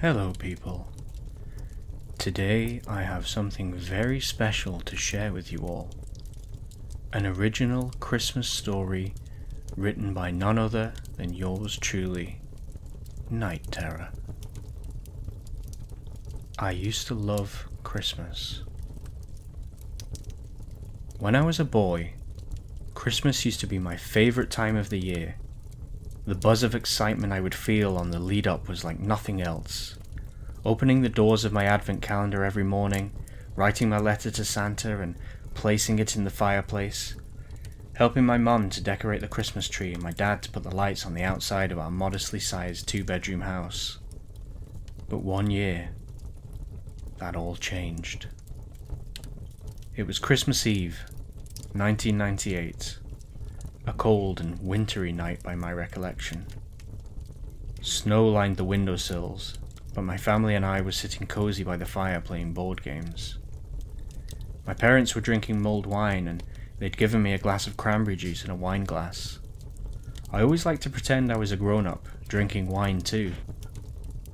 Hello people. Today I have something very special to share with you all. An original Christmas story written by none other than yours truly, Night Terror. I used to love Christmas. When I was a boy, Christmas used to be my favourite time of the year. The buzz of excitement I would feel on the lead up was like nothing else. Opening the doors of my advent calendar every morning, writing my letter to Santa and placing it in the fireplace, helping my mum to decorate the Christmas tree and my dad to put the lights on the outside of our modestly sized 2-bedroom house. But one year, that all changed. It was Christmas Eve, 1998. A cold and wintry night by my recollection. Snow lined the windowsills, but my family and I were sitting cozy by the fire playing board games. My parents were drinking mulled wine and they'd given me a glass of cranberry juice in a wine glass. I always liked to pretend I was a grown-up, drinking wine too.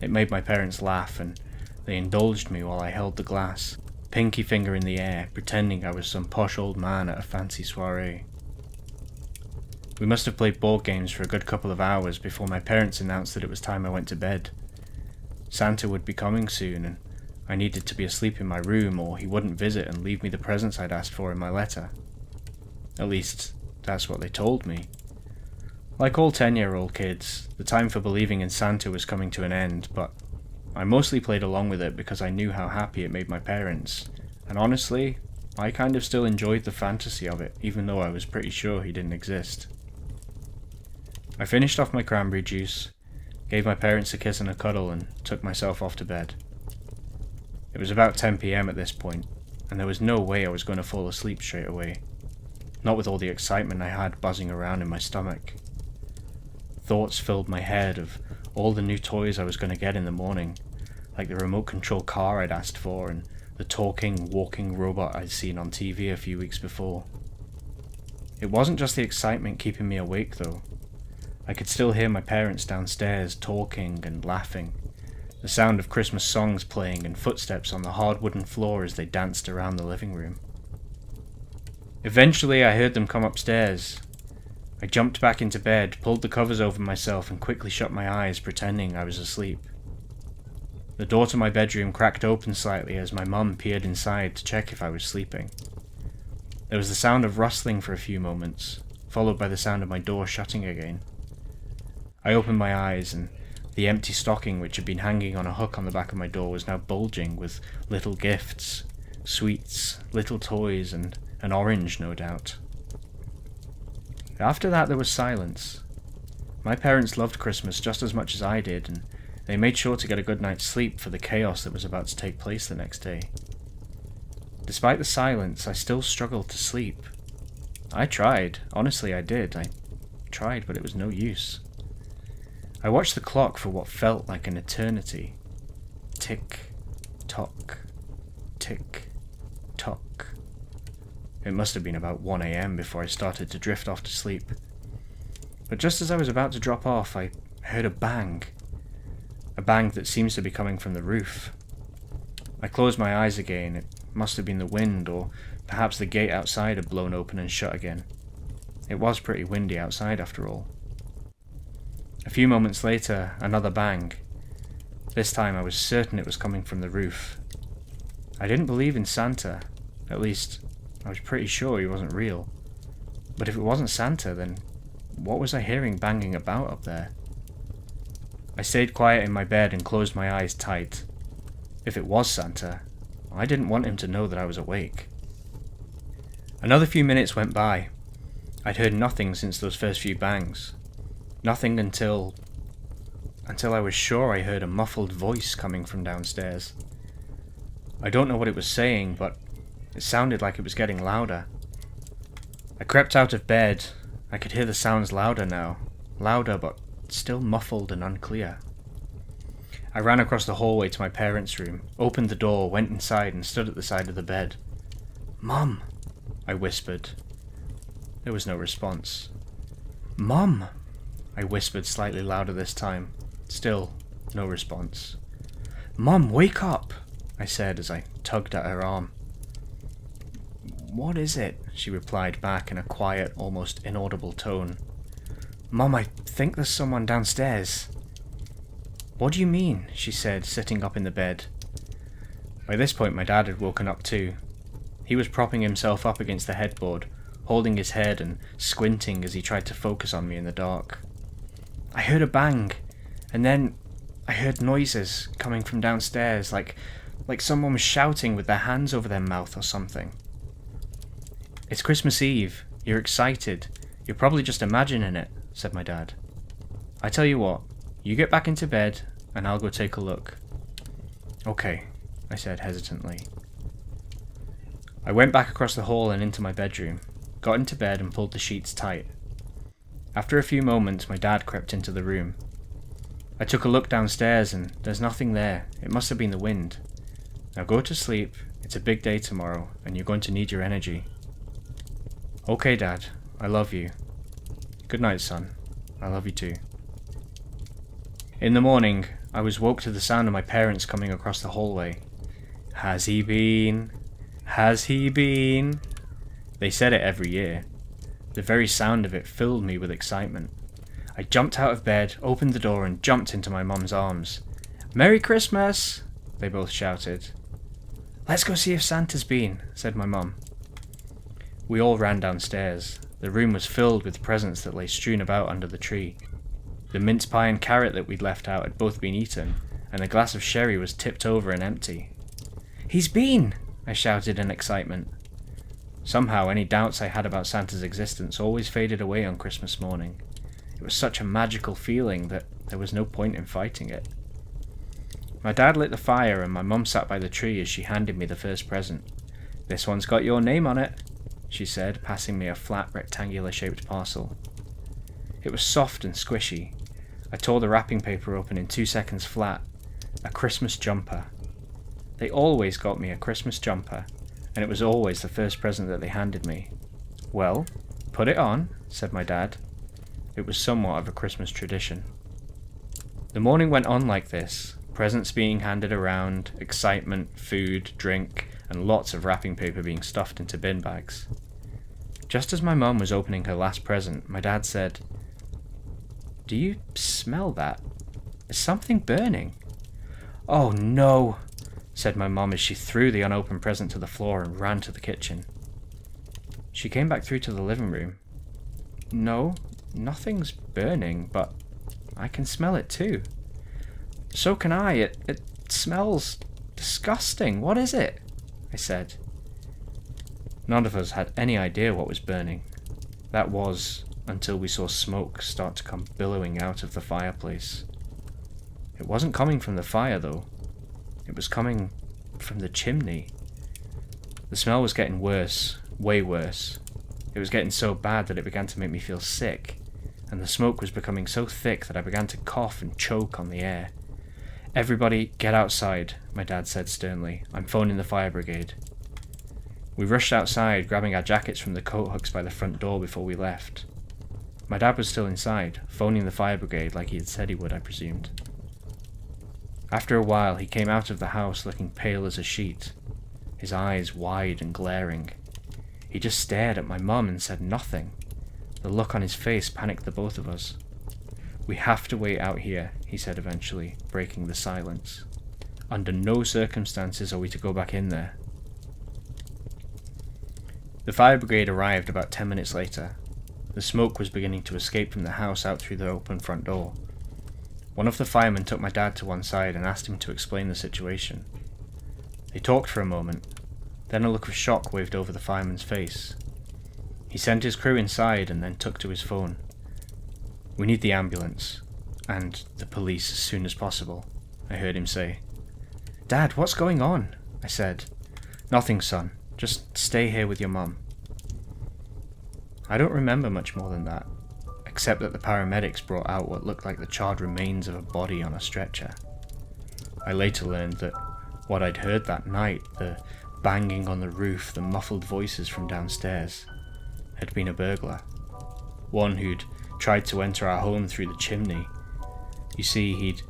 It made my parents laugh and they indulged me while I held the glass, pinky finger in the air, pretending I was some posh old man at a fancy soiree. We must have played board games for a good couple of hours before my parents announced that it was time I went to bed. Santa would be coming soon and I needed to be asleep in my room or he wouldn't visit and leave me the presents I'd asked for in my letter. At least, that's what they told me. Like all 10-year-old kids, the time for believing in Santa was coming to an end, but I mostly played along with it because I knew how happy it made my parents, and honestly, I kind of still enjoyed the fantasy of it, even though I was pretty sure he didn't exist. I finished off my cranberry juice, gave my parents a kiss and a cuddle, and took myself off to bed. It was about 10 PM at this point, and there was no way I was going to fall asleep straight away. Not with all the excitement I had buzzing around in my stomach. Thoughts filled my head of all the new toys I was going to get in the morning, like the remote control car I'd asked for and the talking, walking robot I'd seen on TV a few weeks before. It wasn't just the excitement keeping me awake though. I could still hear my parents downstairs talking and laughing, the sound of Christmas songs playing and footsteps on the hard wooden floor as they danced around the living room. Eventually I heard them come upstairs. I jumped back into bed, pulled the covers over myself and quickly shut my eyes, pretending I was asleep. The door to my bedroom cracked open slightly as my mum peered inside to check if I was sleeping. There was the sound of rustling for a few moments, followed by the sound of my door shutting again. I opened my eyes and the empty stocking which had been hanging on a hook on the back of my door was now bulging with little gifts, sweets, little toys and an orange no doubt. After that there was silence. My parents loved Christmas just as much as I did and they made sure to get a good night's sleep for the chaos that was about to take place the next day. Despite the silence, I still struggled to sleep. I tried, honestly I did. I tried, but it was no use. I watched the clock for what felt like an eternity. Tick, tock, tick, tock. It must have been about 1 AM before I started to drift off to sleep. But just as I was about to drop off, I heard a bang. A bang that seems to be coming from the roof. I closed my eyes again. It must have been the wind, or perhaps the gate outside had blown open and shut again. It was pretty windy outside after all. A few moments later, another bang. This time I was certain it was coming from the roof. I didn't believe in Santa. At least, I was pretty sure he wasn't real. But if it wasn't Santa, then what was I hearing banging about up there? I stayed quiet in my bed and closed my eyes tight. If it was Santa, I didn't want him to know that I was awake. Another few minutes went by. I'd heard nothing since those first few bangs. Nothing until I was sure I heard a muffled voice coming from downstairs. I don't know what it was saying, but it sounded like it was getting louder. I crept out of bed. I could hear the sounds louder now. Louder, but still muffled and unclear. I ran across the hallway to my parents' room, opened the door, went inside and stood at the side of the bed. "Mum," I whispered. There was no response. "Mum," I whispered slightly louder this time. Still, no response. "Mum, wake up," I said as I tugged at her arm. "What is it?" she replied back in a quiet, almost inaudible tone. "Mum, I think there's someone downstairs." "What do you mean?" she said, sitting up in the bed. By this point my dad had woken up too. He was propping himself up against the headboard, holding his head and squinting as he tried to focus on me in the dark. "I heard a bang, and then I heard noises coming from downstairs, like someone was shouting with their hands over their mouth or something." "It's Christmas Eve. You're excited. You're probably just imagining it," said my dad. "I tell you what, you get back into bed and I'll go take a look." "Okay," I said hesitantly. I went back across the hall and into my bedroom, got into bed and pulled the sheets tight. After a few moments, my dad crept into the room. I took a look downstairs and there's nothing there. It must have been the wind. "Now go to sleep. It's a big day tomorrow and you're going to need your energy." "Okay, Dad. I love you." "Good night, son. I love you too." In the morning, I was woke to the sound of my parents coming across the hallway. "Has he been? Has he been?" They said it every year. The very sound of it filled me with excitement. I jumped out of bed, opened the door and jumped into my mum's arms. "Merry Christmas!" they both shouted. "Let's go see if Santa's been," said my mum. We all ran downstairs. The room was filled with presents that lay strewn about under the tree. The mince pie and carrot that we'd left out had both been eaten, and the glass of sherry was tipped over and empty. "He's been!" I shouted in excitement. Somehow any doubts I had about Santa's existence always faded away on Christmas morning. It was such a magical feeling that there was no point in fighting it. My dad lit the fire and my mum sat by the tree as she handed me the first present. "This one's got your name on it," she said, passing me a flat, rectangular-shaped parcel. It was soft and squishy. I tore the wrapping paper open in 2 seconds flat. A Christmas jumper. They always got me a Christmas jumper, and it was always the first present that they handed me. "Well, put it on," said my dad. It was somewhat of a Christmas tradition. The morning went on like this, presents being handed around, excitement, food, drink, and lots of wrapping paper being stuffed into bin bags. Just as my mum was opening her last present, my dad said, "Do you smell that? Is something burning?" "Oh no," said my mum as she threw the unopened present to the floor and ran to the kitchen. She came back through to the living room. "No, nothing's burning, but I can smell it too." "So can I. It smells disgusting. What is it?" I said. None of us had any idea what was burning. That was, until we saw smoke start to come billowing out of the fireplace. It wasn't coming from the fire though. It was coming from the chimney. The smell was getting worse, way worse. It was getting so bad that it began to make me feel sick, and the smoke was becoming so thick that I began to cough and choke on the air. "Everybody, get outside," my dad said sternly. "I'm phoning the fire brigade." We rushed outside, grabbing our jackets from the coat hooks by the front door before we left. My dad was still inside, phoning the fire brigade like he had said he would, I presumed. After a while, he came out of the house looking pale as a sheet, his eyes wide and glaring. He just stared at my mum and said nothing. The look on his face panicked the both of us. "We have to wait out here," he said eventually, breaking the silence. "Under no circumstances are we to go back in there." The fire brigade arrived about 10 minutes later. The smoke was beginning to escape from the house out through the open front door. One of the firemen took my dad to one side and asked him to explain the situation. They talked for a moment, then a look of shock waved over the fireman's face. He sent his crew inside and then took to his phone. "We need the ambulance, and the police as soon as possible," I heard him say. "Dad, what's going on?" I said. "Nothing, son. Just stay here with your mum." I don't remember much more than that, except that the paramedics brought out what looked like the charred remains of a body on a stretcher. I later learned that what I'd heard that night, the banging on the roof, the muffled voices from downstairs, had been a burglar. One who'd tried to enter our home through the chimney. You see, he'd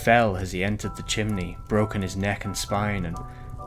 fell as he entered the chimney, broken his neck and spine, and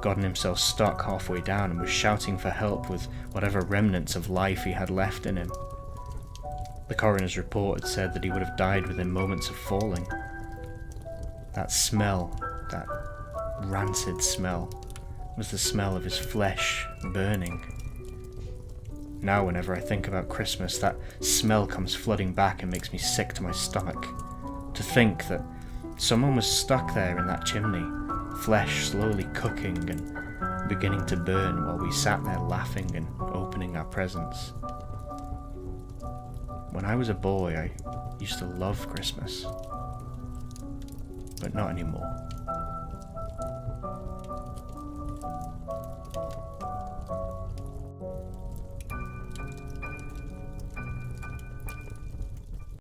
gotten himself stuck halfway down, and was shouting for help with whatever remnants of life he had left in him. The coroner's report had said that he would have died within moments of falling. That smell, that rancid smell, was the smell of his flesh burning. Now whenever I think about Christmas, that smell comes flooding back and makes me sick to my stomach. To think that someone was stuck there in that chimney, flesh slowly cooking and beginning to burn while we sat there laughing and opening our presents. When I was a boy, I used to love Christmas, but not anymore.